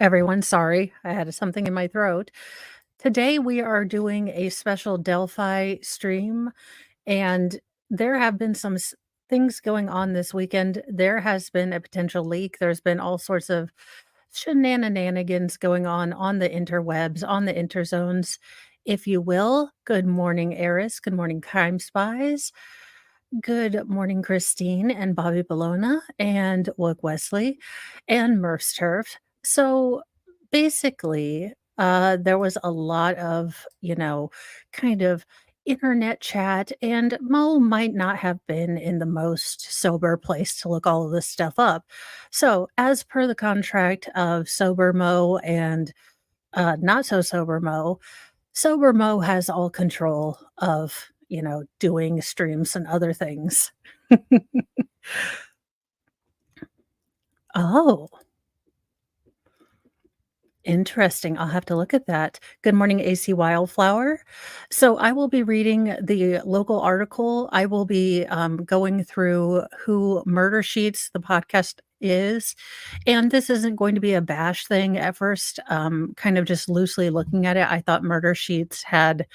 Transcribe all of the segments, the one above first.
everyone. Sorry, I had something in my throat. Today, we are doing a special Delphi stream, and there have been things going on this weekend. There has been a potential leak. There's been all sorts of shenanigans going on the interwebs, on the interzones, if you will. Good morning, Eris. Good morning, Crime Spies. Good morning, Christine and Bobby Bologna and Wook Wesley and Murph's Turf. So basically, there was a lot of, kind of internet chat, and Mo might not have been in the most sober place to look all of this stuff up. So, as per the contract of Sober Mo and not so sober Mo, Sober Mo has all control of, doing streams and other things. Oh, interesting. I'll have to look at that. Good morning, AC Wildflower. So I will be reading the local article. I will be going through who Murder Sheets, the podcast, is. And this isn't going to be a bash thing at first, kind of just loosely looking at it. I thought Murder Sheets had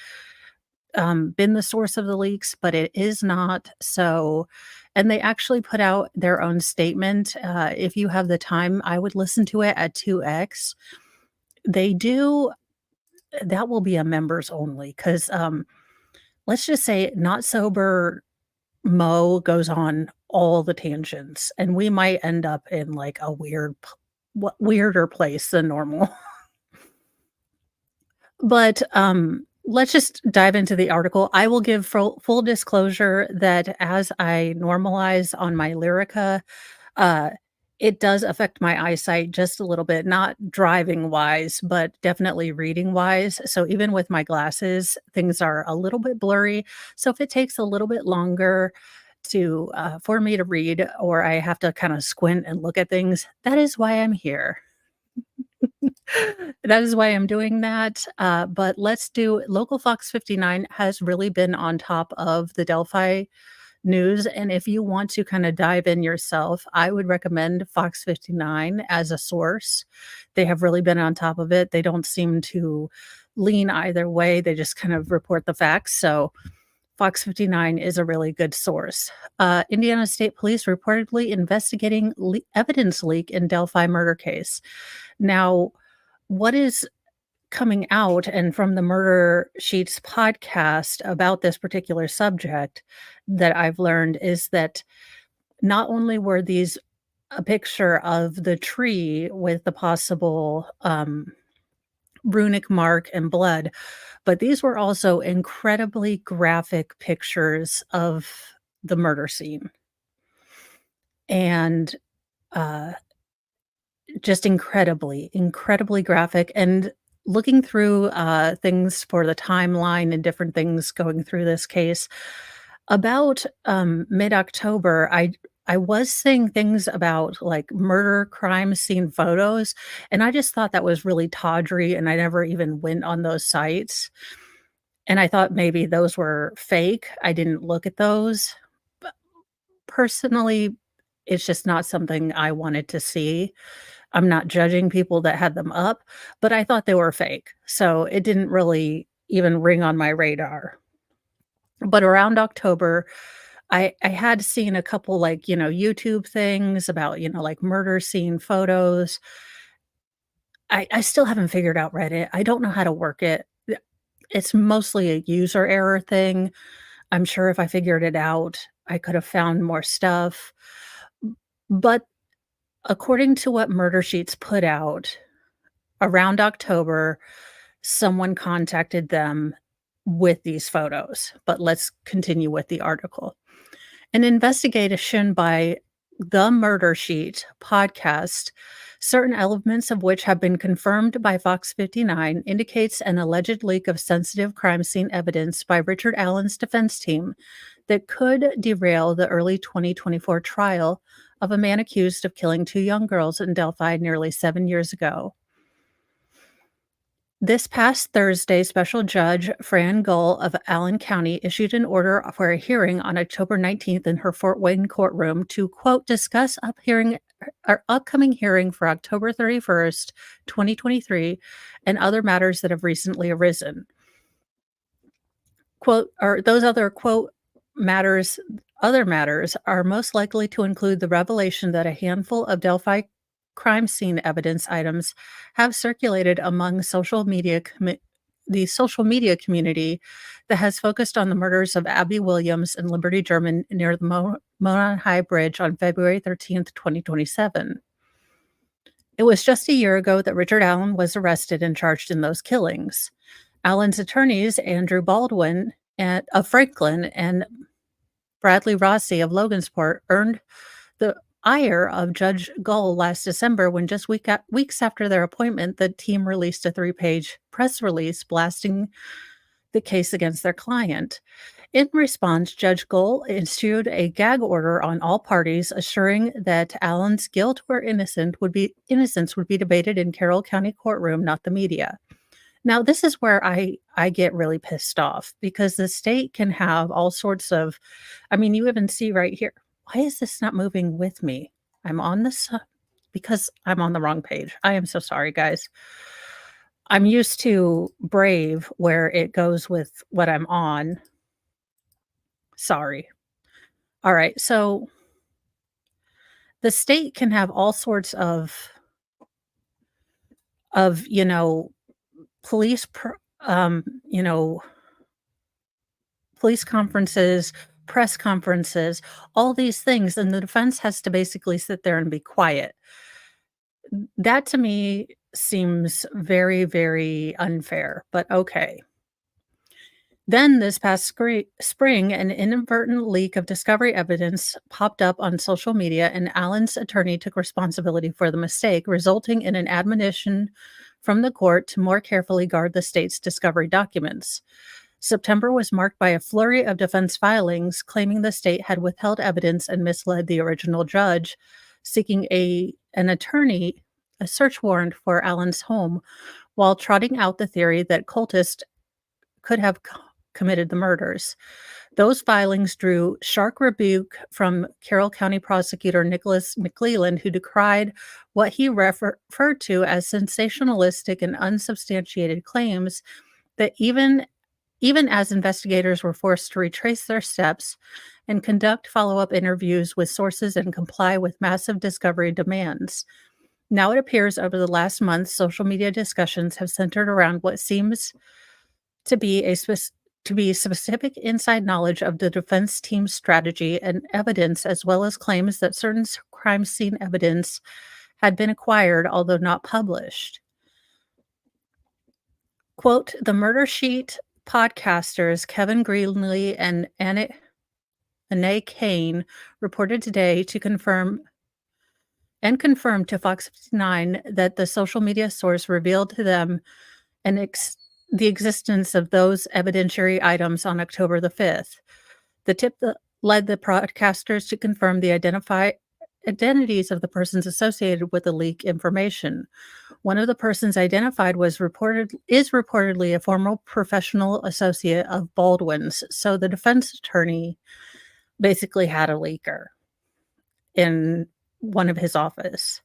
been the source of the leaks, but it is not. So, and they actually put out their own statement. If you have the time, I would listen to it at 2x. They do, that will be a members only because let's just say not sober Mo goes on all the tangents, and we might end up in like a weirder place than normal. But, let's just dive into the article. I will give full disclosure that as I normalize on my Lyrica, uh, it does affect my eyesight just a little bit, not driving wise, but definitely reading wise. So even with my glasses, things are a little bit blurry. So if it takes a little bit longer for me to read, or I have to kind of squint and look at things, that is why I'm here. That is why I'm doing that, but let's do local Fox 59 has really been on top of the Delphi news, and if you want to kinda dive in yourself, I would recommend Fox 59 as a source. They have really been on top of it. They don't seem to lean either way, they just kind of report the facts, so Fox 59 is a really good source. Indiana State Police reportedly investigating evidence leak in Delphi murder case. Now, what is coming out and from the Murder Sheets podcast about this particular subject that I've learned is that not only were these a picture of the tree with the possible runic mark and blood, but these were also incredibly graphic pictures of the murder scene. And uh, just incredibly graphic, and looking through, things for the timeline and different things going through this case, about, mid-October, I was seeing things about, like, murder crime scene photos, and I just thought that was really tawdry, and I never even went on those sites, and I thought maybe those were fake. I didn't look at those, but personally, it's just not something I wanted to see. I'm not judging people that had them up, but I thought they were fake, so it didn't really even ring on my radar. But around October, I had seen a couple, like, YouTube things about, like, murder scene photos. I still haven't figured out Reddit. I don't know how to work it. It's mostly a user error thing. I'm sure if I figured it out, I could have found more stuff. But according to what Murder Sheets put out, around October, someone contacted them with these photos. But let's continue with the article. An investigation by the Murder Sheet podcast, certain elements of which have been confirmed by Fox 59, indicates an alleged leak of sensitive crime scene evidence by Richard Allen's defense team that could derail the early 2024 trial of a man accused of killing two young girls in Delphi nearly 7 years ago. This past Thursday, Special Judge Fran Gull of Allen County issued an order for a hearing on October 19th in her Fort Wayne courtroom to, quote, discuss our upcoming hearing for October 31st, 2023, and other matters that have recently arisen. Quote, or those other quote matters other matters are most likely to include the revelation that a handful of Delphi crime scene evidence items have circulated among the social media community that has focused on the murders of Abby Williams and Liberty German near the Mona High Bridge on February 13th, 2027. It was just a year ago that Richard Allen was arrested and charged in those killings. Allen's attorneys, Andrew Baldwin of Franklin and Bradley Rossi of Logansport, earned the ire of Judge Gull last December when just weeks after their appointment, the team released a 3-page press release blasting the case against their client. In response, Judge Gull issued a gag order on all parties, assuring that Allen's guilt or innocence would be debated in Carroll County courtroom, not the media. Now, this is where I get really pissed off because the state can have all sorts of I mean, you even see right here. Why is this not moving with me? I'm on this because I'm on the wrong page. I am so sorry, guys. I'm used to Brave where it goes with what I'm on. Sorry. All right. So the state can have all sorts of, police um, you know, police conferences, press conferences, all these things, and the defense has to basically sit there and be quiet. That to me seems very, very unfair, but okay. Then this past spring, an inadvertent leak of discovery evidence popped up on social media, and Allen's attorney took responsibility for the mistake, resulting in an admonition from the court to more carefully guard the state's discovery documents. September was marked by a flurry of defense filings claiming the state had withheld evidence and misled the original judge, seeking a search warrant for Allen's home, while trotting out the theory that cultists could have committed the murders. Those filings drew sharp rebuke from Carroll County prosecutor Nicholas McClelland, who decried what he referred to as sensationalistic and unsubstantiated claims that even as investigators were forced to retrace their steps and conduct follow-up interviews with sources and comply with massive discovery demands. Now it appears over the last month, social media discussions have centered around what seems to be specific inside knowledge of the defense team's strategy and evidence, as well as claims that certain crime scene evidence had been acquired, although not published. Quote, the Murder Sheet podcasters Kevin Greenlee and Anne Kane reported today to confirmed to Fox 59 that the social media source revealed to them the existence of those evidentiary items on October the 5th. The tip that led the broadcasters to confirm the identities of the persons associated with the leak information. One of the persons identified is reportedly a former professional associate of Baldwin's. So the defense attorney basically had a leaker in one of his office.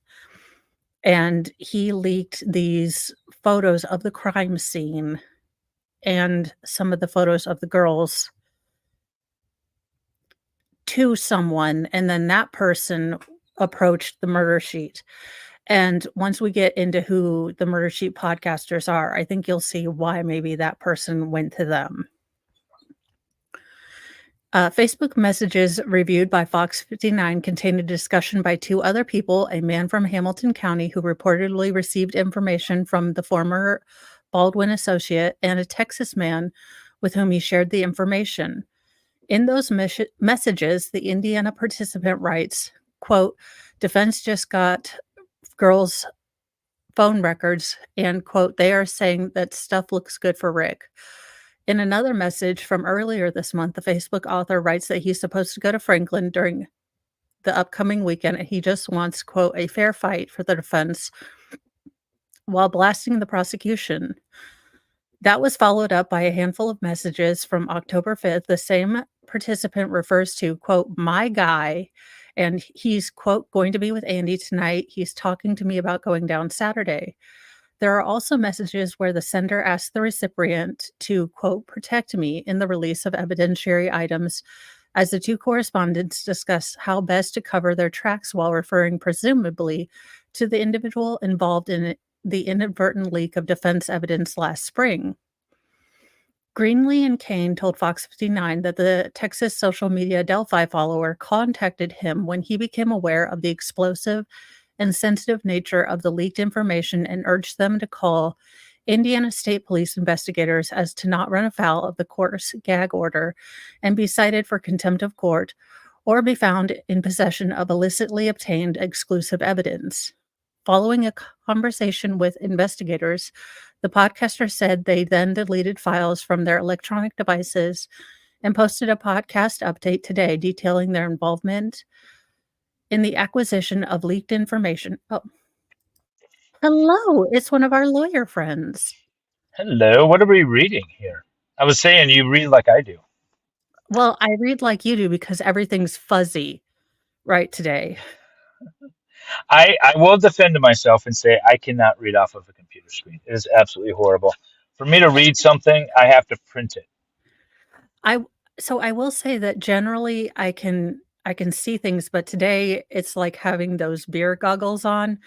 And he leaked these photos of the crime scene and some of the photos of the girls to someone, and then that person approached the Murder Sheet. And once we get into who the Murder Sheet podcasters are, I think you'll see why maybe that person went to them. Facebook messages reviewed by Fox 59 contained a discussion by two other people, a man from Hamilton County who reportedly received information from the former Baldwin associate, and a Texas man with whom he shared the information. In those messages, the Indiana participant writes, quote, defense just got girls' phone records, and, quote, they are saying that stuff looks good for Rick. In another message from earlier this month, the Facebook author writes that he's supposed to go to Franklin during the upcoming weekend, and he just wants, quote, a fair fight for the defense while blasting the prosecution. That was followed up by a handful of messages from October 5th. The same participant refers to, quote, my guy, and he's, quote, "going to be with Andy tonight. He's talking to me about going down Saturday." There are also messages where the sender asks the recipient to, quote, "protect me" in the release of evidentiary items, as the two correspondents discuss how best to cover their tracks while referring presumably to the individual involved in the inadvertent leak of defense evidence last spring. Greenlee and Kane told Fox 59 that the Texas social media Delphi follower contacted him when he became aware of the explosive and sensitive nature of the leaked information and urged them to call Indiana State Police investigators as to not run afoul of the court's gag order and be cited for contempt of court or be found in possession of illicitly obtained exclusive evidence. Following a conversation with investigators, the podcaster said they then deleted files from their electronic devices and posted a podcast update today detailing their involvement in the acquisition of leaked information. Oh, hello, it's one of our lawyer friends. Hello, what are we reading here? I was saying you read like I do. Well, I read like you do because everything's fuzzy right today. I will defend myself and say I cannot read off of a computer screen. It is absolutely horrible. For me to read something, I have to print it. I so I will say that generally I can see things, but today it's like having those beer goggles on.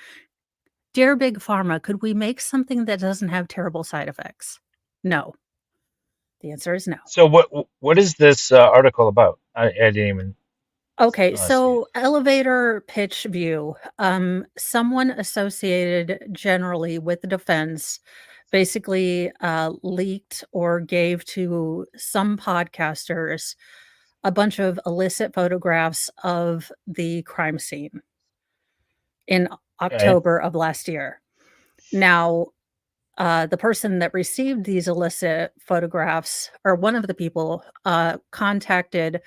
Dear Big Pharma, could we make something that doesn't have terrible side effects? No. The answer is no. So what is this article about? I didn't even Okay, see it. so elevator pitch view. Someone associated generally with the defense basically leaked or gave to some podcasters a bunch of illicit photographs of the crime scene in Okay, October of last year. Now, the person that received these illicit photographs, or one of the people, contacted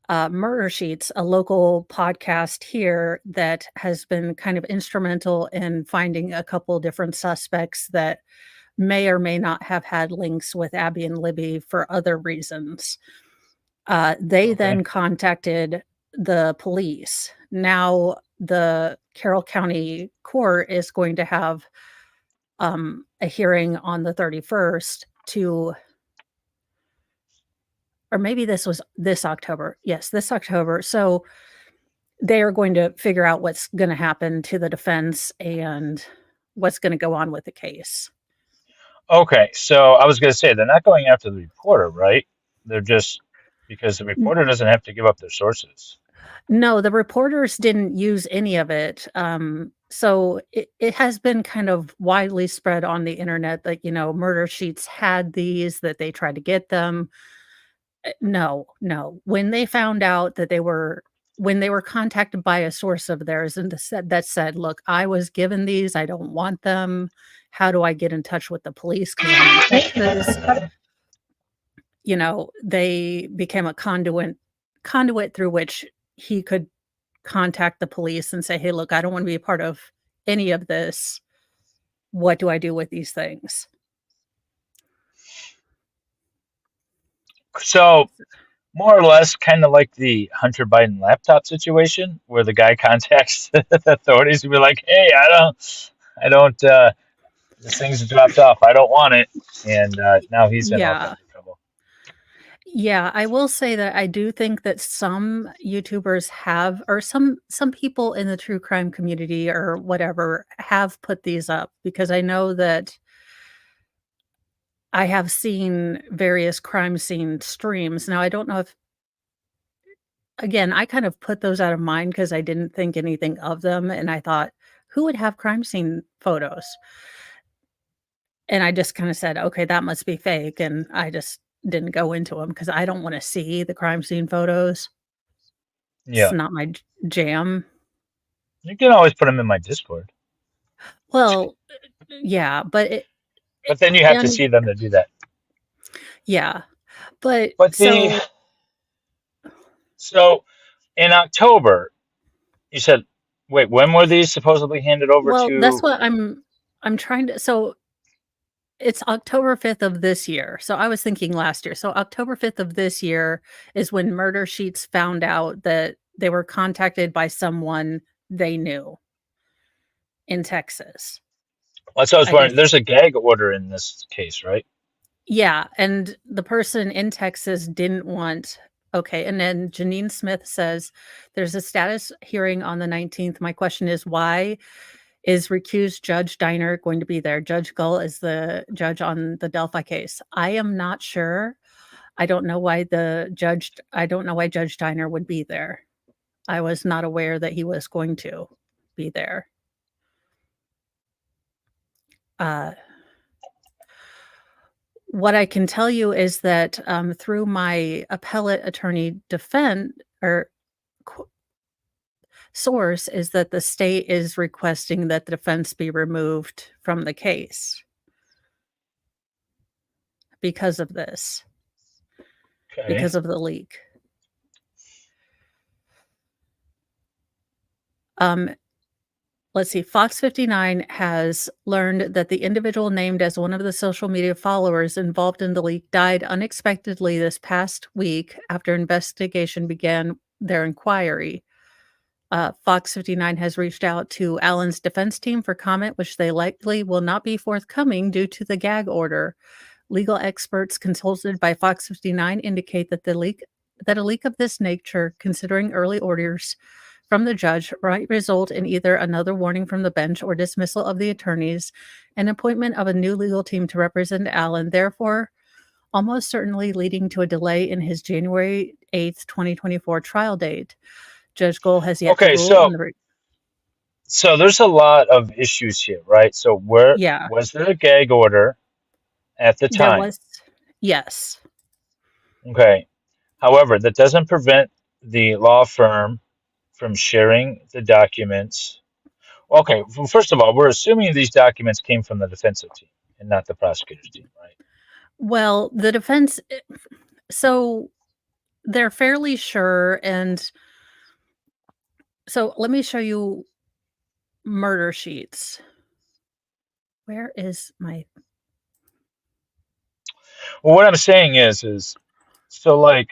Murder Sheets, a local podcast here that has been kind of instrumental in finding a couple different suspects that may or may not have had links with Abby and Libby for other reasons. They okay. then contacted the police. Now, the Carroll County Court is going to have a hearing on the 31st to, or maybe this was this October. Yes, this October. So they are going to figure out what's going to happen to the defense and what's going to go on with the case. Okay, so I was going to say they're not going after the reporter, right? They're just because the N- reporter doesn't have to give up their sources. No, the reporters didn't use any of it. So it has been kind of widely spread on the internet that, Murder Sheets had these, that they tried to get them. No, no. When they were contacted by a source of theirs and said, "Look, I was given these, I don't want them. How do I get in touch with the police? Because 'Cause I'm in Texas." They became a conduit through which he could contact the police and say, "Hey, look, I don't wanna be a part of any of this. What do I do with these things?" So more or less kind of like the Hunter Biden laptop situation where the guy contacts the authorities and be like, "Hey, I don't, this thing's dropped off. I don't want it." And now he's in all Yeah. kinds of trouble. Yeah, I will say that I do think that some YouTubers have, or some people in the true crime community or whatever have put these up, because I know that I have seen various crime scene streams. Now, I don't know if, again, I kind of put those out of mind because I didn't think anything of them, and I thought, "Who would have crime scene photos?" And I just kinda said, "Okay, that must be fake," and I just didn't go into them because I don't wanna see the crime scene photos. It's Yeah, not my jam. you can always put them in my Discord, Well, yeah, but but then you have to and see them to do that. yeah, but But so in October, you said, wait, when were these supposedly handed over well, that's to? what I'm trying to, so it's October 5th of this year, so I was thinking last year. So October 5th of this year is when Murder Sheets found out that They were contacted by someone they knew in Texas. That's what I was I guess wondering. There's a gag order in this case, right? yeah, and the person in Texas didn't want okay, and then Janine Smith says, "There's a status hearing on the 19th. My question is why is recused Judge Diner going to be there? Judge Gull is the judge on the Delphi case. I am not sure. I don't know why Judge Diner would be there. I was not aware that he was going to be there. Uh, what I can tell you is that through my appellate attorney defense or qu- source is that the state is requesting that the defense be removed from the case because of this, Okay. because of the leak. Um, let's see, Fox 59 has learned that the individual named as one of the social media followers involved in the leak died unexpectedly this past week after investigation began their inquiry. Fox 59 has reached out to Allen's defense team for comment, which they likely will not be forthcoming due to the gag order. Legal experts consulted by Fox 59 indicate that a leak of this nature, considering early orders from the judge, might result in either another warning from the bench or dismissal of the attorneys and appointment of a new legal team to represent Allen, therefore almost certainly leading to a delay in his January 8th, 2024 trial date. Judge Gold has yet to Okay, rule on so the there's a lot of issues here, right? So where yeah, was there a gag order at the there time? was yes. Okay. However, that doesn't prevent the law firm from sharing the documents. Okay, well, first of all, we're assuming these documents came from the defensive team and not the prosecutor's team, right? Well, the defense so they're fairly sure, and so let me show you murder sheets. Where is my Well, what I'm saying is so like,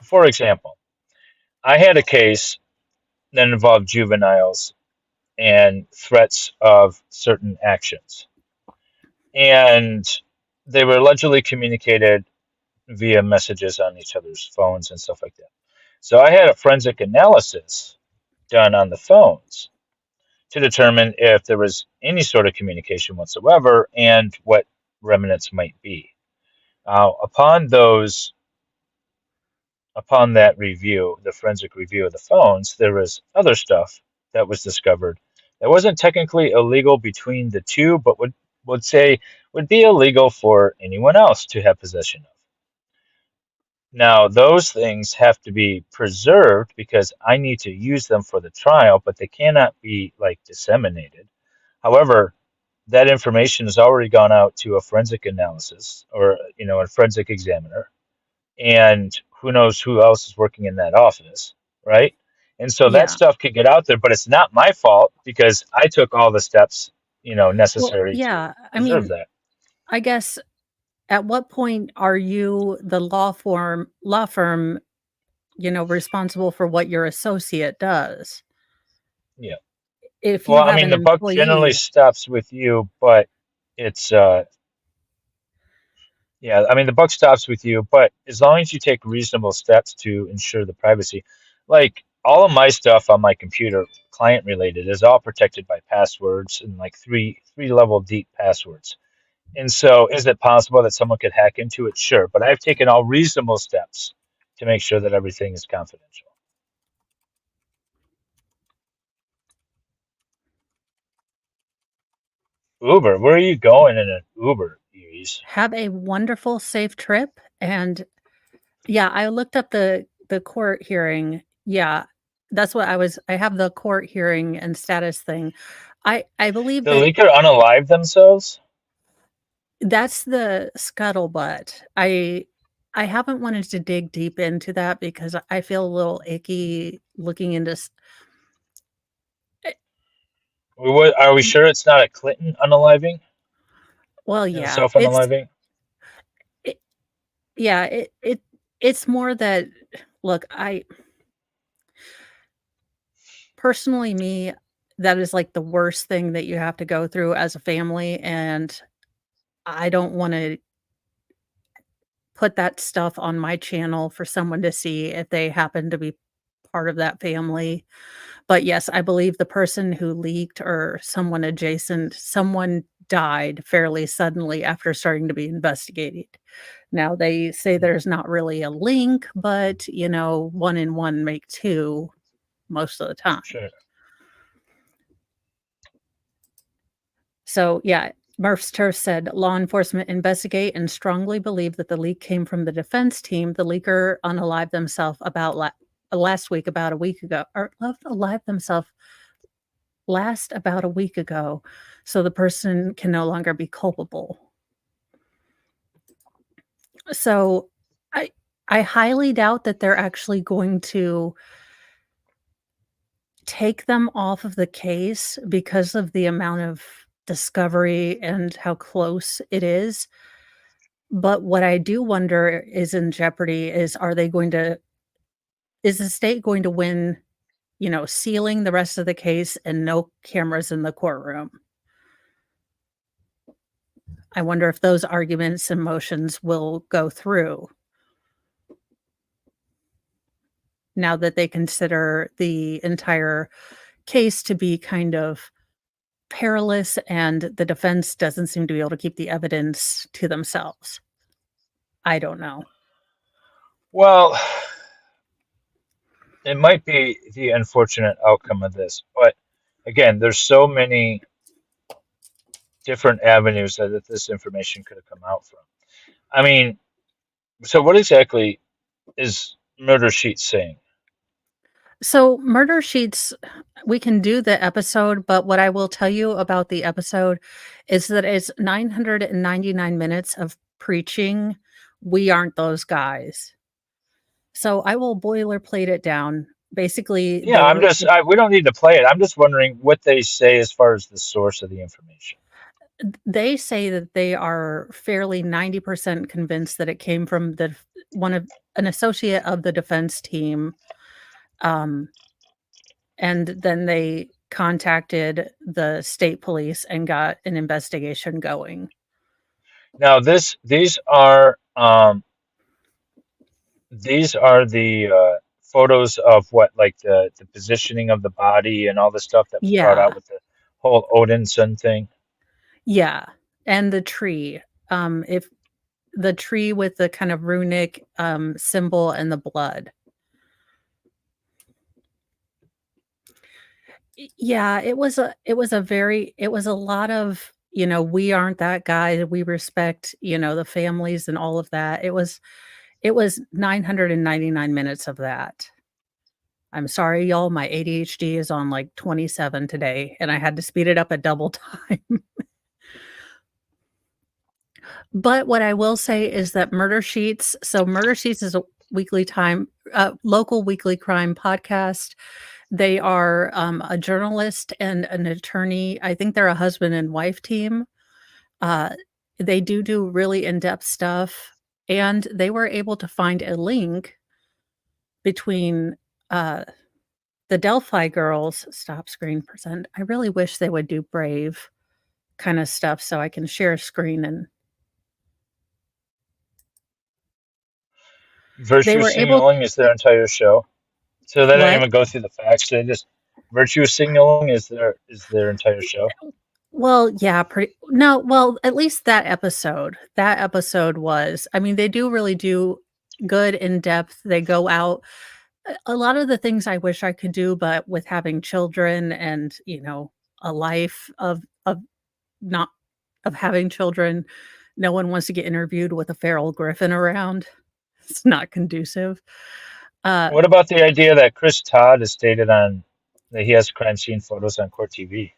for example, I had a case that involved juveniles and threats of certain actions. And they were allegedly communicated via messages on each other's phones and stuff like that. So I had a forensic analysis done on the phones to determine if there was any sort of communication whatsoever and what remnants might be. Upon those, upon that review, the forensic review of the phones, there was other stuff that was discovered that wasn't technically illegal between the two, but would say would be illegal for anyone else to have possession of. Now, those things have to be preserved because I need to use them for the trial, but they cannot be like disseminated. However, that information has already gone out to a forensic analysis or, a forensic examiner, and who knows who else is working in that office, right? And so that yeah. stuff could get out there, but it's not my fault because I took all the steps, Well, necessary to yeah, I preserve mean, that. I guess at what point are you the law firm, responsible for what your associate does? Yeah. If Well, you I have mean, an the buck generally employee stops with you, but it's yeah, I mean, the buck stops with you, but as long as you take reasonable steps to ensure the privacy, like all of my stuff on my computer, client related, is all protected by passwords and like three level deep passwords. And so, is it possible that someone could hack into it? Sure, but I've taken all reasonable steps to make sure that everything is confidential. Uber, where are you going in an Uber, Ease? have a wonderful, safe trip, and yeah, I looked up the court hearing. Yeah, that's what I have the court hearing and status thing. I believe The that leaker unalive themselves? that's the scuttlebutt. I haven't wanted to dig deep into that because I feel a little icky looking into eh, Are we sure it's not a Clinton unaliving? well, yeah, Self unaliving? it yeah, it's more that look, personally, me, that is, like, the worst thing that you have to go through as a family, and I don't wanna put that stuff on my channel for someone to see if they happen to be part of that family. But yes, I believe the person who leaked or someone adjacent, someone died fairly suddenly after starting to be investigated. Now they say there's not really a link, but, 1 and 1 make 2 most of the time. Sure. So, yeah, Murph's Turf said law enforcement investigate and strongly believe that the leak came from the defense team. The leaker unalived themselves last week, about a week ago, or alive themselves last about a week ago, so the person can no longer be culpable. So, I I highly doubt that they're actually going to take them off of the case because of the amount of discovery and how close it is. But what I do wonder is in jeopardy is the state going to win, sealing the rest of the case and no cameras in the courtroom? I wonder if those arguments and motions will go through now that they consider the entire case to be kind of perilous and the defense doesn't seem to be able to keep the evidence to themselves. I don't know. Well, it might be the unfortunate outcome of this, but again, there's so many different avenues that this information could have come out from. I mean, so what exactly is Murder Sheet saying? So, Murder Sheets, we can do the episode, but what I will tell you about the episode is that it's 999 minutes of preaching. We aren't those guys. So, I will boilerplate it down. Basically, Yeah, we don't need to play it. I'm just wondering what they say as far as the source of the information. they say that they are fairly 90% convinced that it came from one of an associate of the defense team. Um, and then they contacted the state police and got an investigation going. Now, these are the photos of what, like the positioning of the body and all the stuff that was brought Yeah, out with the whole Odinson thing. yeah, and the tree. If the tree with the kind of runic, symbol and the blood. Yeah, it was a lot of, we aren't that guy, we respect, the families and all of that. It was 999 minutes of that. I'm sorry, y'all, my ADHD is on, like, 27 today, and I had to speed it up at double time. But what I will say is that Murder Sheets is a local weekly crime podcast. They are, a journalist and an attorney. I think they're a husband and wife team. Uh, they do really in-depth stuff, and they were able to find a link between, uh, the Delphi girls. Stop screen percent. I really wish they would do Brave kinda stuff so I can share a screen, and they Virtue were able. signaling is their entire show. So they don't What? even go through the facts. They just virtue signaling is their entire show. Well, yeah, pretty no, well, at least that episode was, I mean, they do really do good in depth. They go out a lot of the things I wish I could do, but with having children and, a life of not of having children, no one wants to get interviewed with a feral griffin around. It's not conducive. Uh, What about the idea that Chris Todd has stated on that he has crime scene photos on court TV?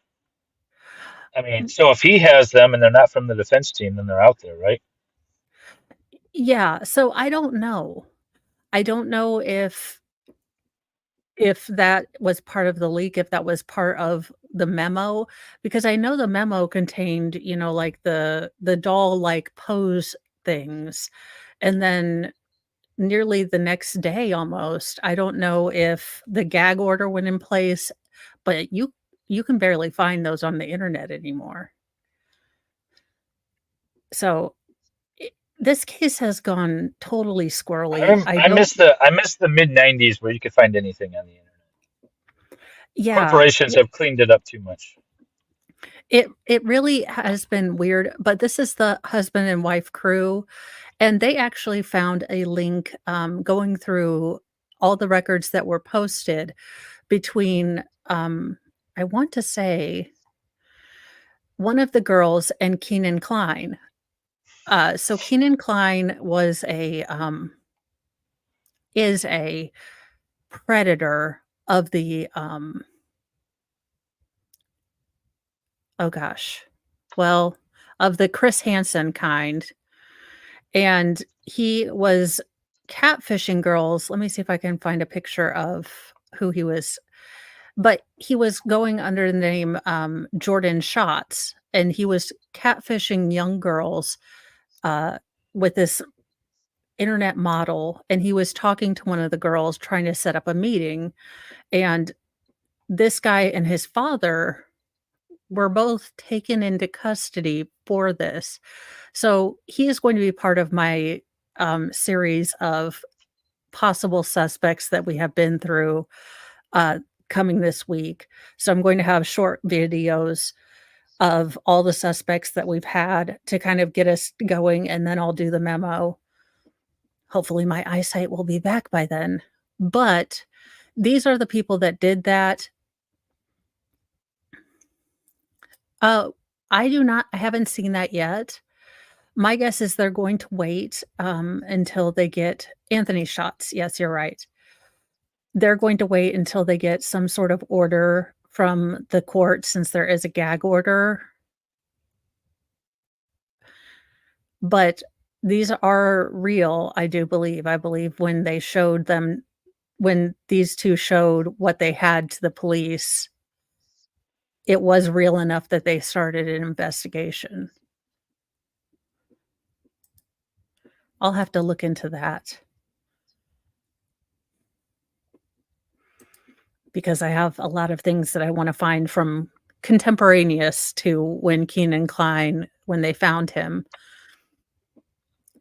I mean, so if he has them and they're not from the defense team, then they're out there, right? yeah, so I don't know. I don't know if that was part of the leak, if that was part of the memo, because I know the memo contained, like the doll-like pose things, and then nearly the next day almost, I don't know if the gag order went in place. but you can barely find those on the internet anymore. So, this case has gone totally squirrely. I don't I miss the mid '90s where you could find anything on the internet. Yeah, Corporations have cleaned it up too much. it really has been weird, but this is the husband and wife crew, and they actually found a link, going through all the records that were posted between, I want to say, one of the girls and Keenan Klein. So Keenan Klein is a predator of the, oh gosh, well, of the Chris Hansen kind, and he was catfishing girls. Let me see if I can find a picture of who he was, but he was going under the name, Jordan Shots, and he was catfishing young girls, uh, with this internet model, and he was talking to one of the girls trying to set up a meeting, and this guy and his father were both taken into custody for this. So, he is going to be part of my, series of possible suspects that we have been through, uh, coming this week. So, I'm going to have short videos of all the suspects that we've had to kind of get us going, and then I'll do the memo. Hopefully, my eyesight will be back by then. But these are the people that did that. Uh, I haven't seen that yet. My guess is they're going to wait, until they get Anthony shots. Yes, you're right. They're going to wait until they get some sort of order from the court since there is a gag order. But these are real, I do believe. I believe when these 2 showed what they had to the police, it was real enough that they started an investigation. I'll have to look into that because I have a lot of things that I wanna find from contemporaneous to when Keenan Klein when they found him,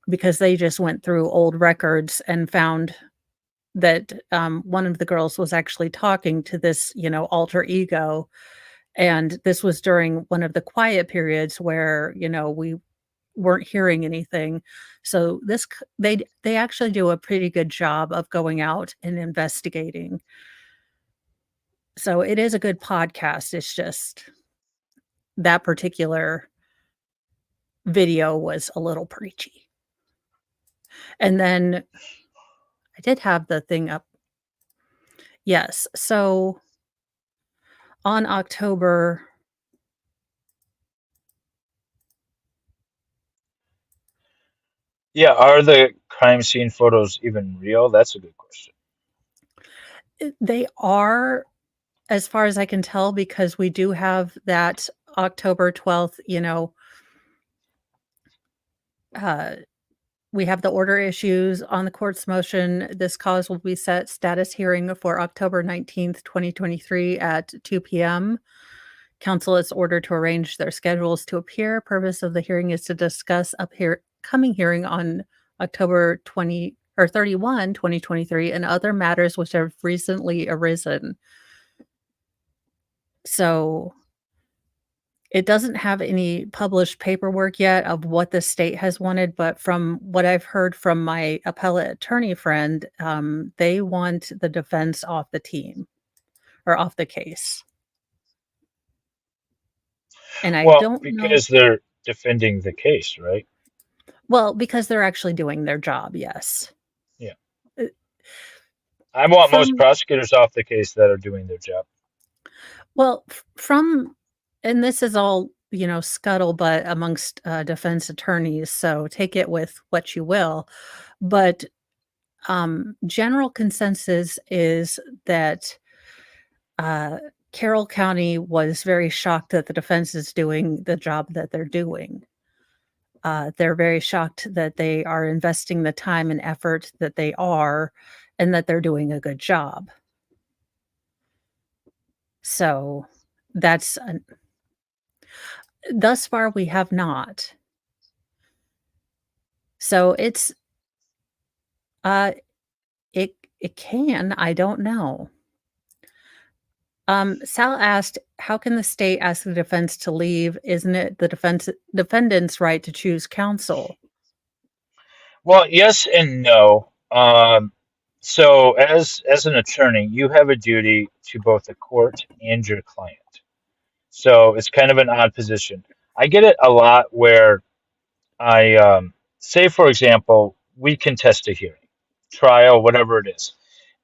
because they just went through old records and found that, one of the girls was actually talking to this, alter ego, and this was during one of the quiet periods where, we weren't hearing anything. So they actually do a pretty good job of going out and investigating. So it is a good podcast. It's just that particular video was a little preachy. And then I did have the thing up. Yes. So on October, Yeah, are the crime scene photos even real? That's a good question. they are, as far as I can tell, because we do have that October 12th, uh, we have the order issues on the court's motion. This cause will be set status hearing for October 19th, 2023 at 2 p.m. Counsel is ordered to arrange their schedules to appear. Purpose of the hearing is to discuss coming hearing on October 20 or 31, 2023, and other matters which have recently arisen. So it doesn't have any published paperwork yet of what the state has wanted, but from what I've heard from my appellate attorney friend, they want the defense off the team or off the case. And I Well, don't know. because they're defending the case, right? Well, because they're actually doing their job, yes. Yeah. Uh, I want most from prosecutors off the case that are doing their job. well, from and this is all, scuttlebutt amongst, defense attorneys, so take it with what you will, but, general consensus is that, uh, Carroll County was very shocked that the defense is doing the job that they're doing. They're very shocked that they are investing the time and effort that they are, and that they're doing a good job. So that's thus far we have not. So it's uh it can, I don't know. Sal asked, "How can the state ask the defense to leave? Isn't it the defendant's right to choose counsel?" Well, yes and no. So as an attorney, you have a duty to both the court and your client. So it's kind of an odd position. I get it a lot where I say, for example, we contest a hearing, trial, whatever it is,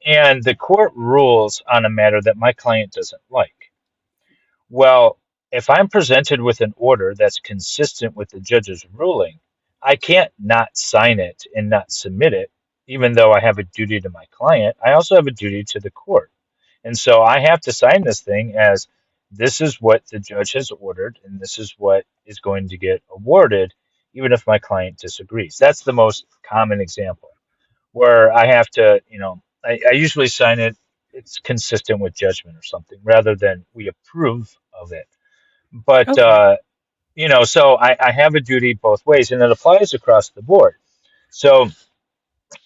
and the court rules on a matter that my client doesn't like. Well, if I'm presented with an order that's consistent with the judge's ruling, I can't not sign it and not submit it, even though I have a duty to my client. I also have a duty to the court. And so I have to sign this thing as this is what the judge has ordered, and this is what is going to get awarded, even if my client disagrees. That's the most common example where I have to, I usually sign it, it's consistent with judgment or something, rather than we approve of it. But, Okay, so I have a duty both ways, and it applies across the board. So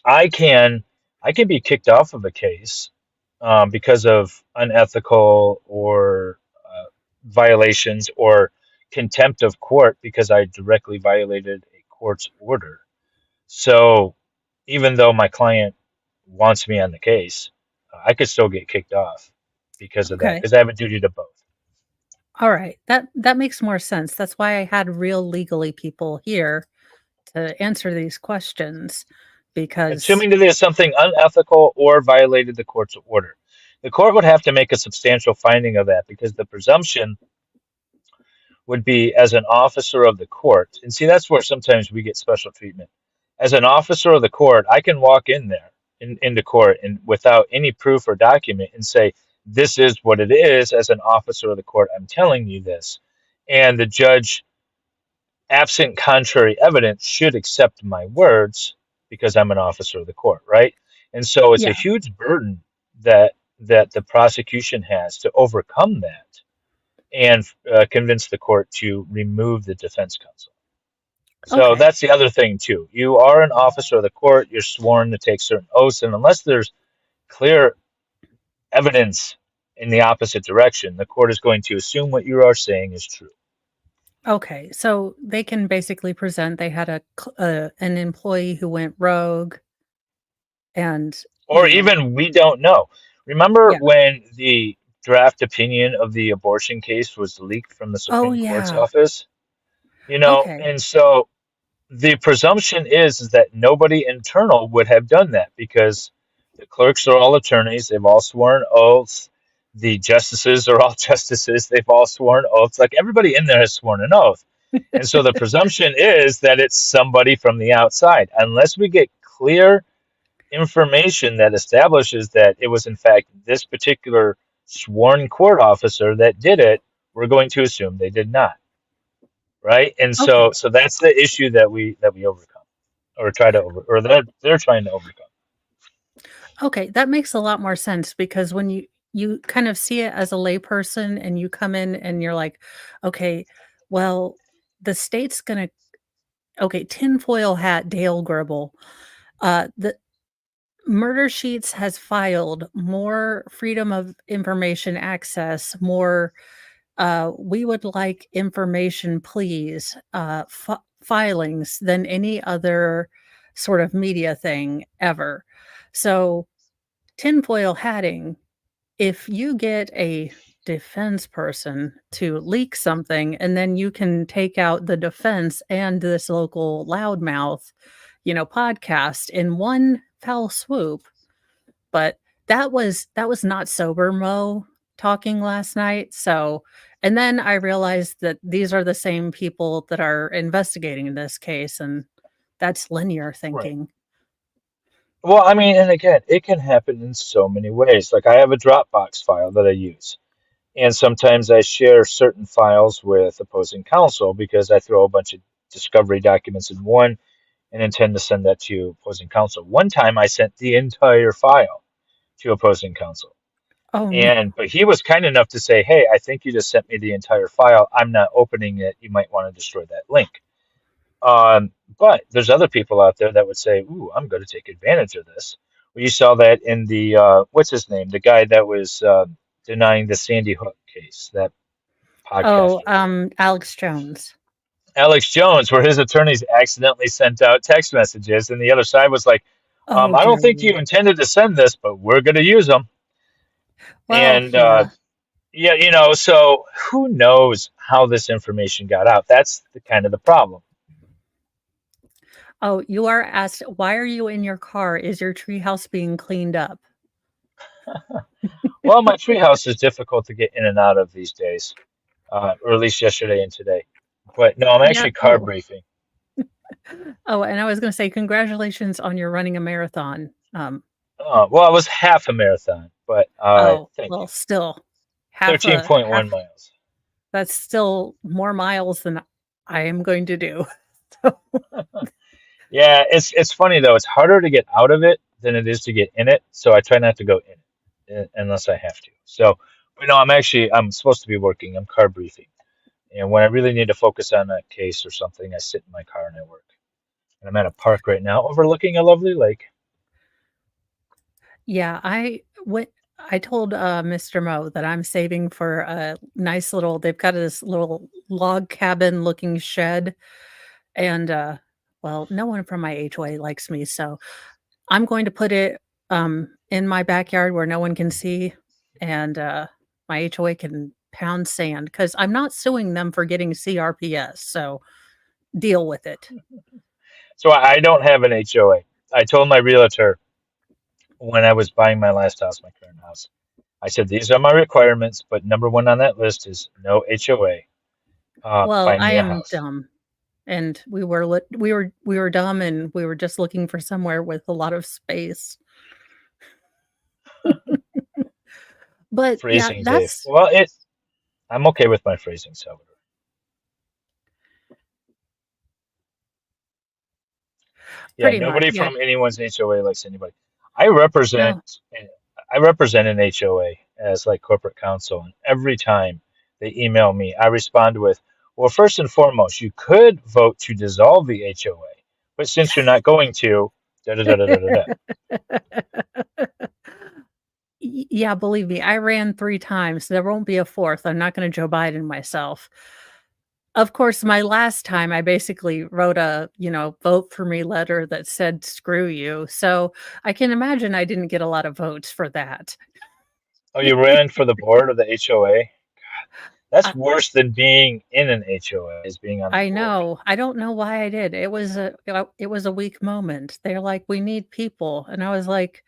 I can I can be kicked off of a case because of unethical or violations or contempt of court because I directly violated a court's order. So even though my client wants me on the case, I could still get kicked off because of that okay. because I have a duty to both. Alright, that makes more sense. That's why I had real legally people here to answer these questions because Assuming that there's something unethical or violated the court's order. The court would have to make a substantial finding of that because the presumption would be as an officer of the court. And see, that's where sometimes we get special treatment. As an officer of the court, I can walk in there into court and without any proof or document and say, this is what it is. As an officer of the court, I'm telling you this. And the judge, absent contrary evidence, should accept my words because I'm an officer of the court, right? And so it's a yeah, huge burden that the prosecution has to overcome that and convince the court to remove the defense counsel. So okay, that's the other thing too. You are an officer of the court. You're sworn to take certain oaths, and unless there's clear evidence in the opposite direction, the court is going to assume what you are saying is true. okay, so they can basically present they had an employee who went rogue and, Or even we don't know. Remember yeah. when the draft opinion of the abortion case was leaked from the Oh, Supreme Court's yeah. office? Okay, And so the presumption is that nobody internal would have done that because the clerks are all attorneys. They've all sworn oaths. The justices are all justices. They've all sworn oaths. Like everybody in there has sworn an oath. And so the presumption is that it's somebody from the outside. Unless we get clear information that establishes that it was, in fact, this particular sworn court officer that did it, we're going to assume they did not, right? And so okay. so that's the issue that we overcome or try to over or they're trying to overcome. Okay, that makes a lot more sense because when you kind of see it as a layperson and you come in and you're like, "Okay, well, the state's gonna" okay, tinfoil hat Dale Gribble. The Murder Sheets has filed more Freedom of Information access, more, "We would like information, please," filings than any other sort of media thing ever. So tinfoil hatting, if you get a defense person to leak something and then you can take out the defense and this local loudmouth, podcast in one fell swoop. But that was not sober Mo talking last night. So, and then I realized that these are the same people that are investigating this case, and that's linear Right. thinking. Well, I mean, and again, it can happen in so many ways. Like I have a Dropbox file that I use, and sometimes I share certain files with opposing counsel because I throw a bunch of discovery documents in one and intend to send that to opposing counsel. One time I sent the entire file to opposing counsel. Oh, no. And but he was kind enough to say, "Hey, I think you just sent me the entire file. I'm not opening it. You might want to destroy that link." But there's other people out there that would say, "Ooh, I'm going to take advantage of this." Well, you saw that in the what's his name, the guy that was denying the Sandy Hook case, that Oh, podcaster, right? Alex Jones. Alex Jones, where his attorneys accidentally sent out text messages, and the other side was like, Oh, "I don't dear think you Lord. intended to send this, but we're going to use them." Well, And yeah. yeah, so who knows how this information got out? That's the kind of the problem. Oh, you are asked, "Why are you in your car? Is your treehouse being cleaned up?" Well, my treehouse is difficult to get in and out of these days, or at least yesterday and today. But no, I'm Yeah. actually car Oh. briefing. Oh, and I was gonna say congratulations on your running a marathon. Well, I was half a marathon, but Oh, thank well, you. still half 13.1 miles. that's still more miles than I am going to do. So Yeah, it's funny though. It's harder to get out of it than it is to get in it. So I try not to go in it unless I have to. So, but no, I'm supposed to be working. I'm car briefing, and when I really need to focus on a case or something, I sit in my car and I work. And I'm at a park right now overlooking a lovely lake. yeah, I told, Mr. Mo that I'm saving for a nice little they've got this little log cabin looking shed, and, well, no one from my HOA likes me, so I'm going to put it, in my backyard where no one can see, and, my HOA can pound sand because 'cause I'm not suing them for getting CRPS, so deal with it. So I don't have an HOA. I told my realtor when I was buying my last house, my current house, I said, these are my requirements, but number one on that list is no HOA. Well, Find I me a am house. dumb, and we were dumb, and we were just looking for somewhere with a lot of space. But, yeah, Phrasing, Dave. that's Well, I'm okay with my phrasing, Salvador. Yeah, pretty much, nobody yeah. from anyone's HOA likes anybody. I represent No, I represent an HOA as like corporate counsel, and every time they email me, I respond with, "Well, first and foremost, you could vote to dissolve the HOA, but since you're not going to, da da da da da da da." yeah, believe me, I ran 3 times, there won't be a 4th, I'm not gonna Joe Biden myself. Of course, my last time, I basically wrote a, "Vote for me" letter that said, "Screw you," so I can imagine I didn't get a lot of votes for that. Oh, you ran for the board of the HOA? That's I worse than being in an HOA, is being on the I board. know, I don't know why I did, it was a weak moment. They're like, "We need people," and I was like,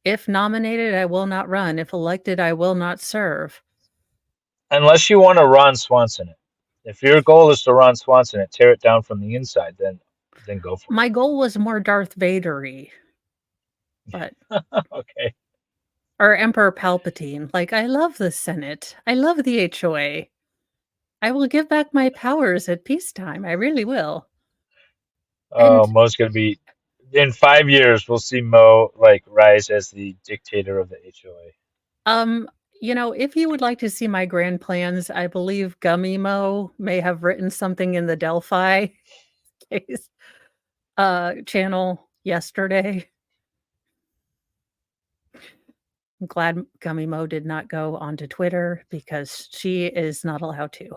"If nominated, I will not run. If elected, I will not serve." Unless you want to Ron Swanson it. If your goal is to Ron Swanson it, tear it down from the inside, then go for My goal was more Darth Vader-y, but it. Okay. or Emperor Palpatine, like, I love the Senate. I love the HOA. I will give back my powers at peacetime, I really will. Oh, And, Mo's gonna be in 5 years. We'll see Mo like rise as the dictator of the HOA. um, if you would like to see my grand plans, I believe Gummy Mo may have written something in the Delphi case, channel yesterday. I'm glad Gummy Mo did not go onto Twitter because she is not allowed to.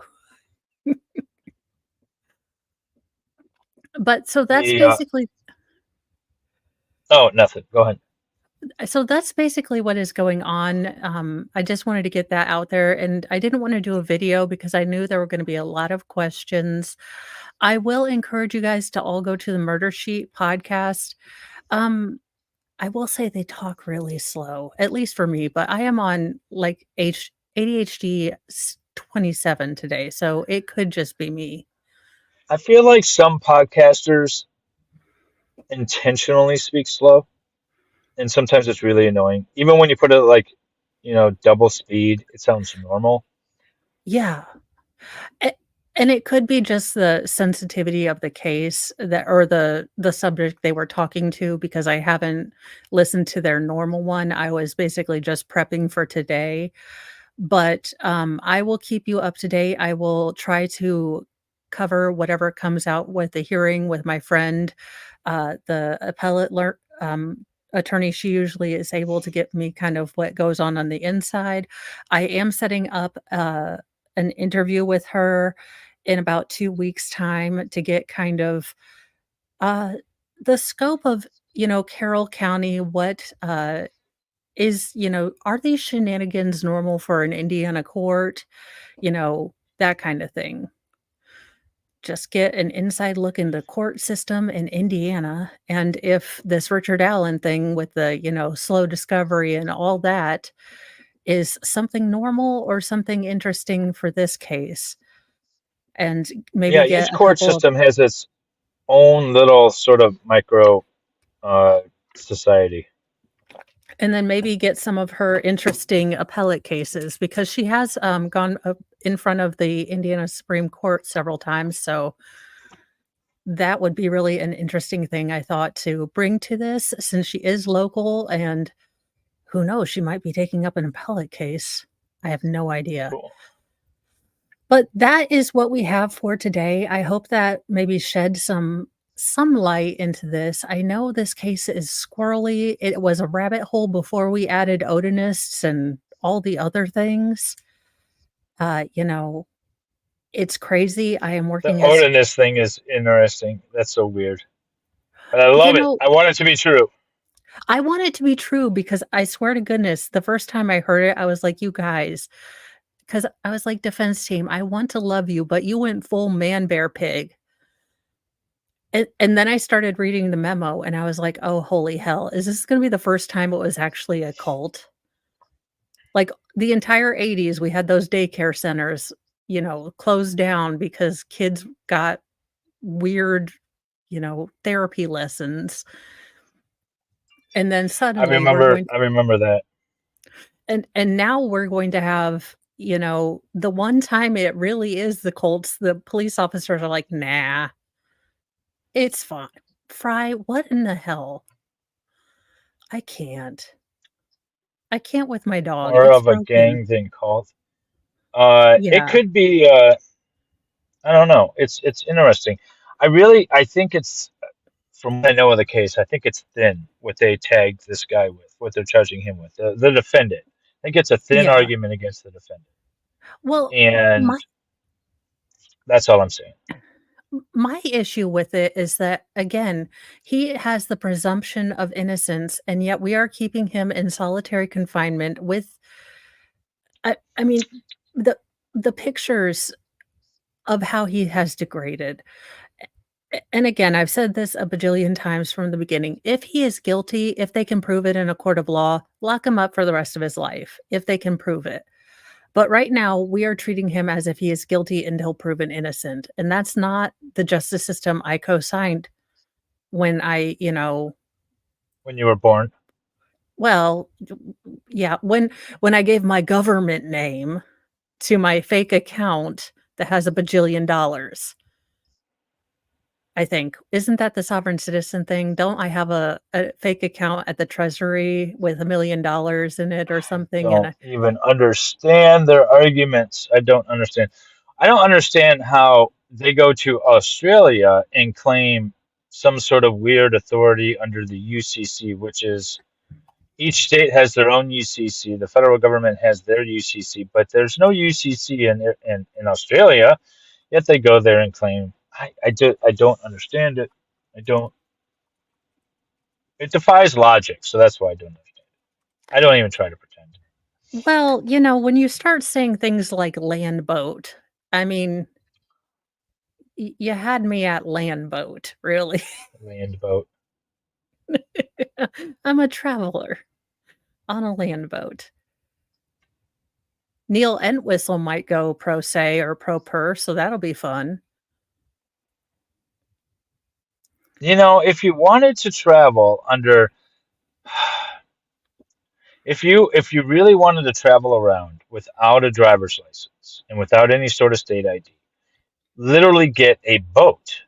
But The oh, nothing. Go ahead. that's basically what is going on. I just wanted to get that out there, and I didn't wanna do a video because I knew there were gonna be a lot of questions. I will encourage you guys to all go to the Murder Sheet podcast. Um, I will say they talk really slow, at least for me, but I am on, like, ADHD 27 today, so it could just be me. I feel like some podcasters intentionally speak slow, and sometimes it's really annoying. Even when you put it like, double speed, it sounds normal. Yeah. And it could be just the sensitivity of the case that or the subject they were talking to because I haven't listened to their normal one. I was basically just prepping for today. But, I will keep you up to date. I will try to cover whatever comes out with the hearing with my friend, the appellate attorney. She usually is able to get me kind of what goes on the inside. I am setting up, an interview with her in about 2 weeks' time to get kind of, uh, the scope of, Carroll County, what, are these shenanigans normal for an Indiana court? That kind of thing. Just get an inside look in the court system in Indiana, and if this Richard Allen thing with the, slow discovery and all that is something normal or something interesting for this case, and maybe Yeah, get each a court couple of system has its own little sort of micro uh, society. and then maybe get some of her interesting appellate cases because she has, gone up in front of the Indiana Supreme Court several times, so that would be really an interesting thing, I thought, to bring to this since she is local and who knows, she might be taking up an appellate case. I have no idea. Cool. But that is what we have for today. I hope that maybe shed some light into this. I know this case is squirrely. It was a rabbit hole before we added Odinists and all the other things. Uh, you know, it's crazy. I am The working as Odinist thing is interesting. That's so weird, but I you love it. know, I want it to be true. I want it to be true because I swear to goodness, the first time I heard it, I was like, "You guys," because I was like, "Defense team, I want to love you, but you went full man, bear, pig." And then I started reading the memo, and I was like, "Oh, holy hell. Is this gonna be the first time it was actually a cult?" Like, the entire '80s, we had those daycare centers, closed down because kids got weird, therapy lessons, and then suddenly we're going I remember that. and now we're going to have, the one time it really is the Colts, the police officers are like, "Nah, it's fine." Fry, what in the hell? I can't. I can't with my dog, More it's of a broken. gang than cult. It Yeah, could be. I don't know. It's interesting. I think it's from what I know of the case. I think it's thin what they tagged this guy with, what they're charging him with. The defendant. I think it's a thin yeah. argument against the defendant, Well, and my that's all I'm saying. my issue with it is that, again, he has the presumption of innocence, and yet we are keeping him in solitary confinement with I mean, the the pictures of how he has degraded. And again, I've said this a bajillion times from the beginning. If he is guilty, if they can prove it in a court of law, lock him up for the rest of his life, if they can prove it. But right now, we are treating him as if he is guilty until proven innocent, and that's not the justice system I co-signed when When you were born, well, yeah, when I gave my government name to my fake account that has a bajillion dollars. I think. Isn't that the sovereign citizen thing? Don't I have a fake account at the treasury with $1,000,000 in it or I something? And don't even understand their arguments. I don't understand. I don't understand how they go to Australia and claim some sort of weird authority under the UCC, which is each state has their own UCC. The federal government has their UCC, but there's no UCC in Australia. Yet they go there and claim. I don't understand it. I don't. It defies logic, so that's why I don't understand. I don't even try to pretend. well, when you start saying things like land boat, I mean, you had me at land boat, really. Land boat. I'm a traveler on a land boat. Neil Entwistle might go pro se or pro per, so that'll be fun. You know, if you wanted to travel under, if you really wanted to travel around without a driver's license and without any sort of state ID, literally get a boat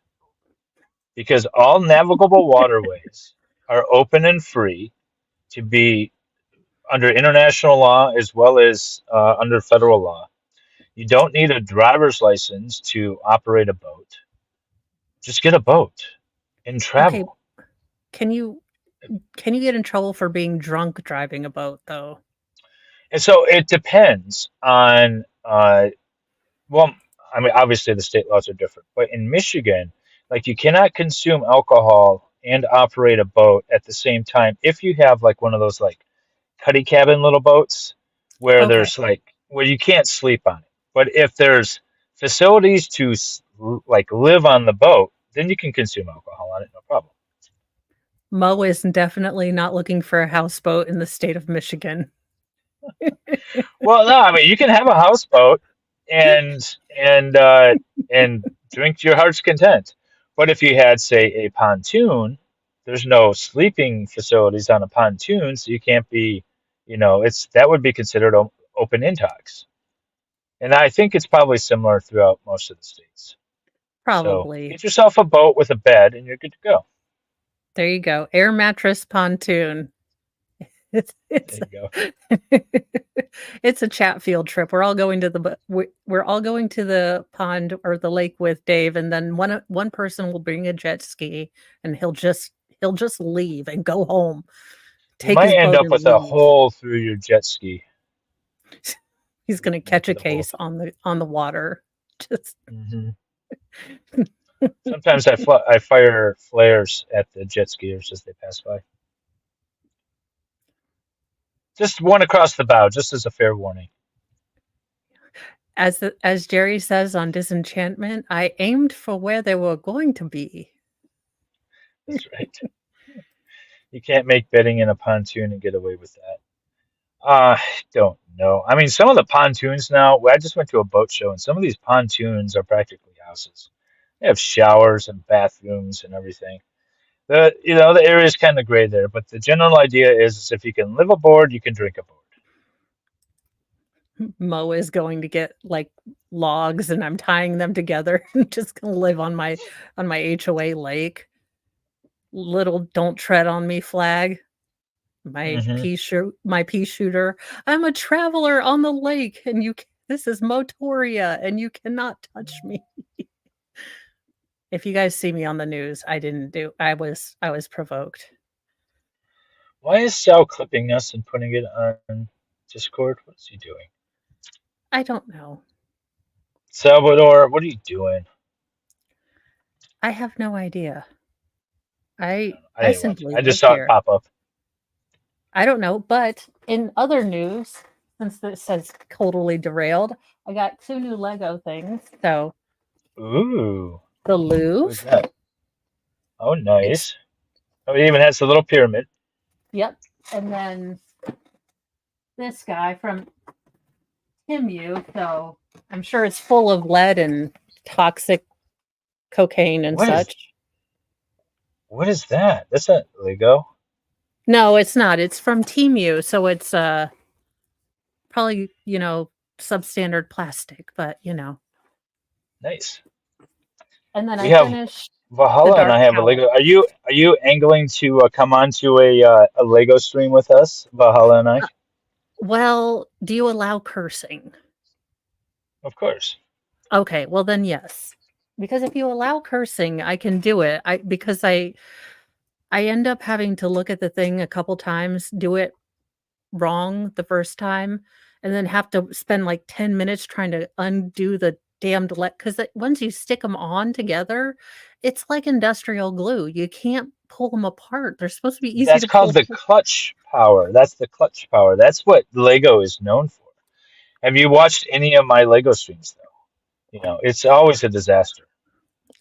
because all navigable waterways are open and free to be under international law as well as under federal law. You don't need a driver's license to operate a boat. Just get a boat and Okay, travel. can you can you get in trouble for being drunk driving a boat, though? And so it depends on, well, I mean, obviously the state laws are different, but in Michigan, like you cannot consume alcohol and operate a boat at the same time if you have like one of those like cuddy cabin little boats where Okay, there's like where you can't sleep on it. But if there's facilities to like live on the boat, then you can consume alcohol on it, no problem. Mo is definitely not looking for a houseboat in the state of Michigan. Well, no, I mean you can have a houseboat and and uh, and drink to your heart's content. But if you had, say, a pontoon, there's no sleeping facilities on a pontoon, so you can't be, it's that would be considered open intox. And I think it's probably similar throughout most of the states. So Probably. get yourself a boat with a bed, and you're good to go. There you go. Air mattress pontoon. It's There you go. it's a Chatfield trip. We're all going to we're all going to the pond or the lake with Dave, and then one person will bring a jet ski, and he'll just leave and go home, You take might his end boat up and with a leave. hole through your jet ski He's gonna catch into a the hole. case on the water. Just Hmm. Sometimes I fire flares at the jet skiers as they pass by. Just one across the bow, just as a fair warning. as Jerry says on Disenchantment, I aimed for where they were going to be. That's right. You can't make bedding in a pontoon and get away with that. I don't know. I mean, some of the pontoons now, I just went to a boat show, and some of these pontoons are practically houses. They have showers and bathrooms and everything. The area is kind of gray there, but the general idea is if you can live aboard, you can drink aboard. Mo is going to get like logs and I'm tying them together and just gonna live on my HOA lake. Little don't tread on me flag. Hmm. My pea shooter. I'm a traveler on the lake and this is Motoria and you cannot touch me. If you guys see me on the news, I was provoked. Why is Sal clipping us and putting it on Discord? What is he doing? I don't know. Salvador, what are you doing? I have no idea. I I don't know. I I didn't watch it. simply I just live saw it here. pop up. I don't know, but in other news, since this says totally derailed, I got 2 new Lego things. So, Ooh, the who's Louvre, that? Oh, it's nice. Oh, it even has the little pyramid. yep, and then this guy from Timu, so I'm sure it's full of lead and toxic cocaine and What is such. what is that? That's not Lego. No, it's not. It's from Timu, so it's probably, substandard plastic, but. Nice. And then We I have finished the Valhalla and Dark I have a Tower. Lego. Are you angling to come on to a Lego stream with us, Valhalla and I? Well, do you allow cursing? Of course. Okay, well then yes. Because if you allow cursing, I can do it. I end up having to look at the thing a couple times, do it wrong the first time, and then have to spend like 10 minutes trying to undo the damned because once you stick them on together, it's like industrial glue. You can't pull them apart. They're supposed to be easy That's to called pull. the clutch power. That's the clutch power. That's what Lego is known for. Have you watched any of my Lego streams though? It's always a disaster.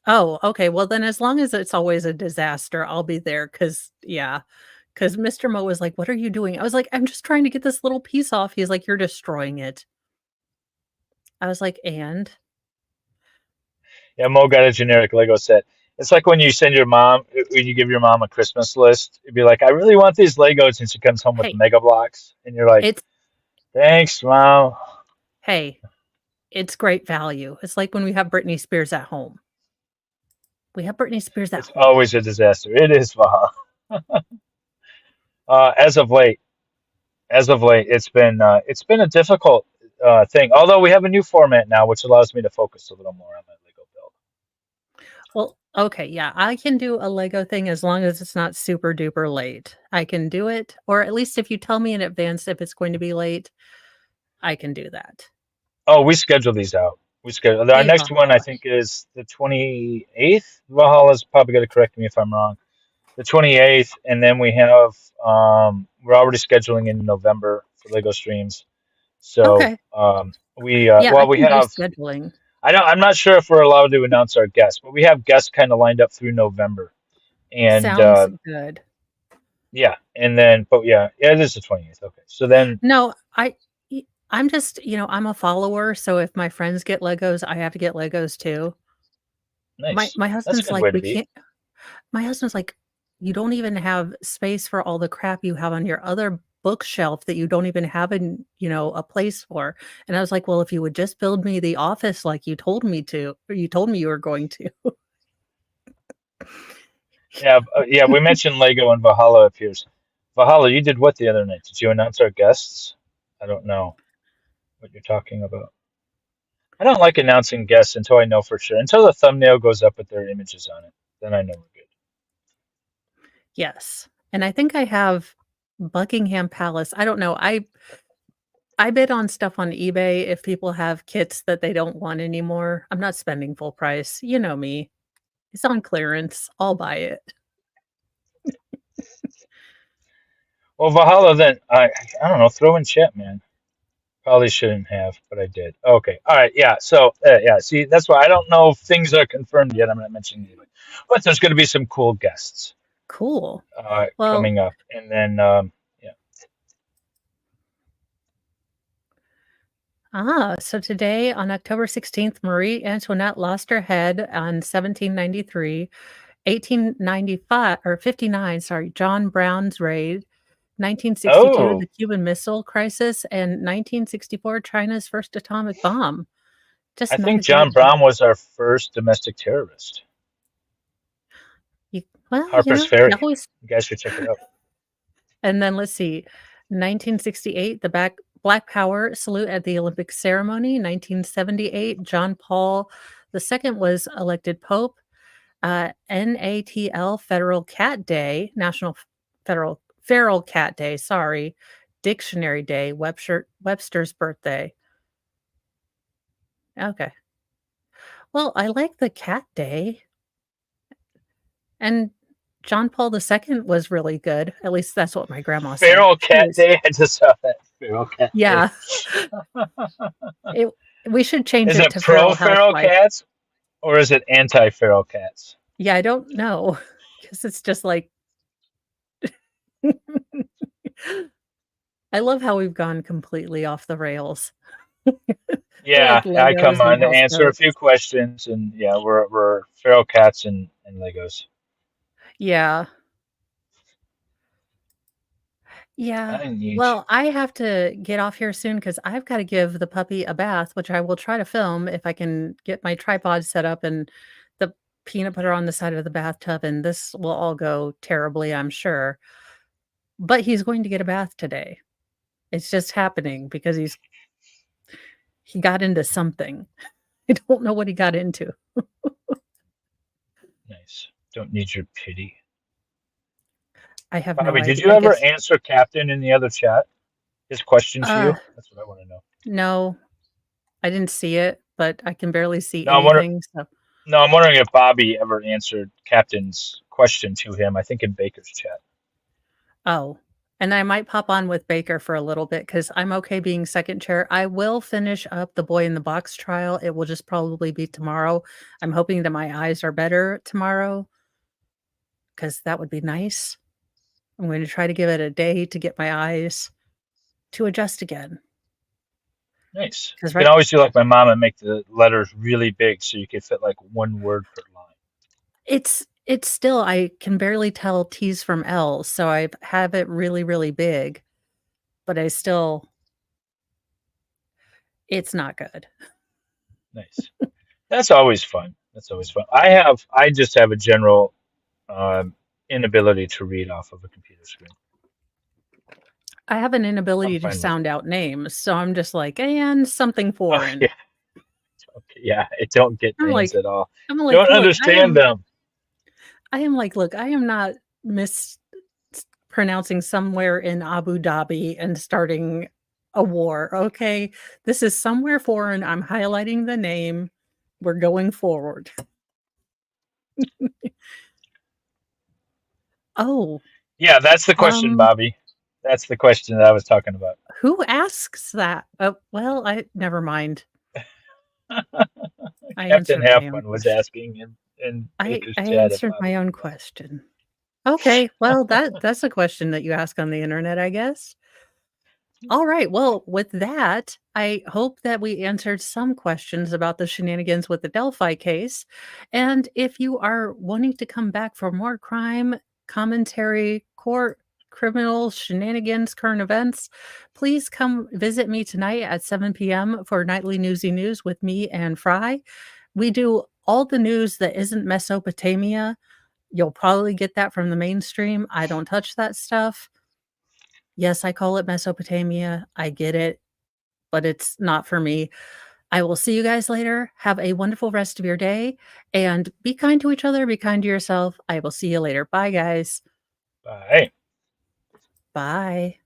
Oh, okay. Well, then as long as it's always a disaster, I'll be there. Cause yeah. Cause Mr. Mo was like, "What are you doing?" I was like, "I'm just trying to get this little piece off." He's like, "You're destroying it." I was like, "And?" Yeah, Mo got a generic Lego set. It's like when you give your mom a Christmas list, it'd be like, I really want these Legos, and she comes home with Hey, Mega Blocks, and you're like, it's thanks, Mom. hey. It's great value. It's like when we have Britney Spears at home. We have Britney Spears at It's home. always a disaster. It is Valhalla. As of late, it's been a difficult thing. Although we have a new format now, which allows me to focus a little more on my Lego build. Well, okay, yeah, I can do a Lego thing as long as it's not super duper late. I can do it, or at least if you tell me in advance if it's going to be late, I can do that. Oh, we schedule these out. We schedule our Yay, next one. I Valhalla. think is the 28th. Valhalla's probably going to correct me if I'm wrong. The 28th, and then we have we're already scheduling in November for Lego streams. So Okay. we Yeah, I well we can do have scheduling. I'm not sure if we're allowed to announce our guests, but we have guests kind of lined up through November. And Sounds good. yeah, and then but yeah, it is the 28th. Okay. So then No, I'm just, I'm a follower, so if my friends get Legos, I have to get Legos too. My nice. my That's a husband's good like, way to "We be. can't." My husband's like, "You don't even have space for all the crap you have on your other bookshelf that you don't even have a place for." And I was like, "Well, if you would just build me the office like you told me to, or you told me you were going to." Yeah, yeah, we mentioned Lego and Valhalla appears. Valhalla, you did what the other night? Did you announce our guests? I don't know what you're talking about. I don't like announcing guests until I know for sure. Until the thumbnail goes up with their images on it, then I know we're good. Yes, and I think I have Buckingham Palace. I don't know, I bid on stuff on eBay if people have kits that they don't want anymore. I'm not spending full price, you know me. It's on clearance, I'll buy it. Well, Valhalla, then I don't know. Throw in chat, man. Probably shouldn't have, but I did. Okay, all right, yeah. So yeah, see, that's why I don't know if things are confirmed yet. I'm not mentioning anybody, but there's going to be some cool guests Cool. Well, coming up, and then yeah. so today on October 16th, Marie Antoinette lost her head on 1793, 1895 or 59, sorry, John Brown's raid, 1962, Oh, the Cuban Missile Crisis, and 1964, China's first atomic bomb. I Just not think a good John Brown was our first domestic terrorist. you well, Harper's you Ferry. always. You guys should check it out. And then let's see, 1968, the Black Power salute at the Olympic ceremony. 1978, John Paul II was elected Pope. NATL Federal Cat Day, National Federal Feral Cat Day, sorry, Dictionary Day, Webster's birthday. Okay. Well, I like the Cat Day, and John Paul II was really good. At least that's what my grandma said. Feral She Cat was. Day. I just saw that. Feral Cat Day. Yeah. It we should change Is it it to pro Feral feral Housewife. cats or is it anti feral cats? Yeah, I don't know, because it's just like I love how we've gone completely off the rails. Yeah, Like I come Legos and on to answer a houseboats. few questions, and yeah, we're feral cats and Legos. Yeah. Yeah. I need. Well, I have to get off here soon because 'cause I've gotta give the puppy a bath, which I will try to film if I can get my tripod set up and the peanut butter on the side of the bathtub, and this will all go terribly, I'm sure. But he's going to get a bath today. It's just happening because he got into something. I don't know what he got into. Nice. Don't need your pity. I have no Bobby, did idea. you I ever guess answer Captain in the other chat? His question to uh, you? That's what I want to know. no, I didn't see it, but I can barely see No, I'm wondering. anything, so No, I'm wondering if Bobby ever answered Captain's question to him. I think in Baker's chat. oh, and I might pop on with Baker for a little bit because 'cause I'm okay being second chair. I will finish up the Boy in the Box trial. It will just probably be tomorrow. I'm hoping that my eyes are better tomorrow because that would be nice. I'm going to try to give it a day to get my eyes to adjust again. Nice. Because You can right always do like my mom and make the letters really big so you can fit like one word per line. it's still I can barely tell T's from L's, so I have it really, really big, but I still it's not good. Nice. That's always fun. That's always fun. I just have a general um, inability to read off of a computer screen. I have an I'm inability to fine with it. sound out names, so I'm just like, "And something Oh foreign." yeah, okay, yeah. I don't get I'm names like at all. I'm like, Don't "Look, understand them. look, I am not mispronouncing somewhere in Abu Dhabi and starting a war, okay? This is somewhere foreign, I'm highlighting the name, we're going forward." Oh, Yeah, that's the question, um, Bobby. That's the question that I was talking about. who asks that? Oh, well, I never mind. I Captain answered my own Halfman was question. asking in Baker's I chat if answered Bobby my knew own that. question. Okay, well, that's a question that you ask on the internet, I guess. All right. Well, with that, I hope that we answered some questions about the shenanigans with the Delphi case. And if you are wanting to come back for more crime, commentary, court, criminal shenanigans, current events, please come visit me tonight at 7 p.m. for Nightly Newsy News with me and Fry. We do all the news that isn't Mesopotamia. You'll probably get that from the mainstream. I don't touch that stuff. Yes, I call it Mesopotamia. I get it, but it's not for me. I will see you guys later. Have a wonderful rest of your day and be kind to each other, be kind to yourself. I will see you later. Bye, guys. Bye. Bye.